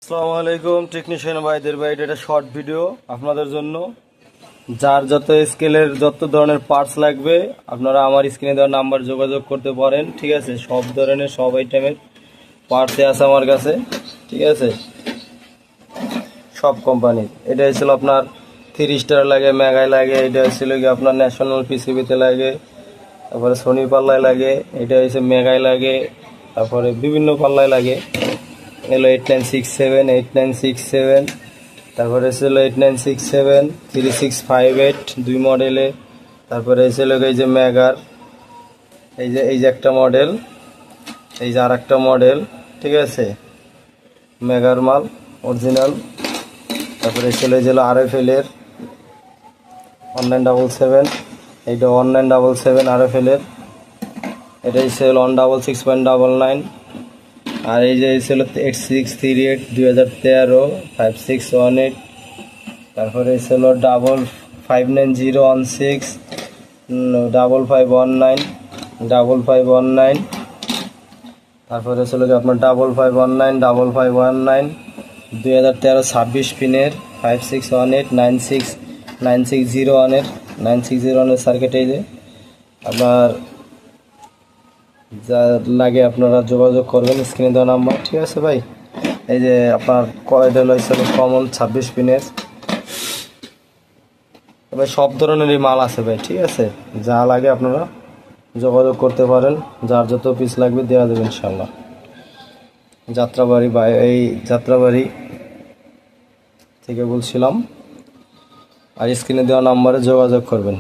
আসসালামু আলাইকুম টেকনিশিয়ান ভাইদের ভাই, এটা শর্ট ভিডিও আপনাদের জন্য। যার যত স্কেলের যত ধরনের পার্টস লাগবে আপনারা আমার স্ক্রিনে দেওয়া নাম্বার যোগাযোগ করতে পারেন। ঠিক আছে, সব ধরনের সব আইটেমের পার্টসে আছে আমার কাছে। ঠিক আছে, সব কোম্পানির। এটা হচ্ছিল আপনার 3 স্টার লাগে, মেগায় লাগে। এটা হচ্ছিল কি আপনার ন্যাশনাল পিসিবিতে লাগে, তারপরে সোনি পাল্লায় লাগে। এটা হচ্ছে মেগায় লাগে, তারপরে বিভিন্ন পাল্লায় লাগে। এলো 8967, 8967, তারপরে ছিল 8967, 3658 দুই মডেলে। তারপরে ছিল এই যে মেগার, এই যে একটা মডেল, এই যে আর একটা মডেল। ঠিক আছে, মেগার মাল অরিজিনাল। তারপরে ছিল এই যে RFL এর 1977, এইটা 1977 RFL এর। এটাই ছিল 166.99। আর এই যে ছিল 8638 2013 5618। তারপরে ছিল 559016 5519 5519। তারপরে ছিল কি আপনার 5519 5519 2013 26 পিনের 5618 9601 এর 9601 এর সার্কিট। এই যে আপনার যা লাগে আপনারা যোগাযোগ করবেন স্ক্রিনে দেওয়া নাম্বার। ঠিক আছে ভাই, এই যে আপনার কয়েল হয়েছিল কমন 26 পিনের। ভাই সব ধরনেরই মাল আছে ভাই। ঠিক আছে, যা লাগে আপনারা যোগাযোগ করতে পারেন, যার যত পিস লাগবে দেওয়া দেবে ইনশাল্লাহ। যাত্রাবাড়ি বা এই যাত্রাবাড়ি থেকে বলছিলাম। আর স্ক্রিনে দেওয়া নাম্বারে যোগাযোগ করবেন।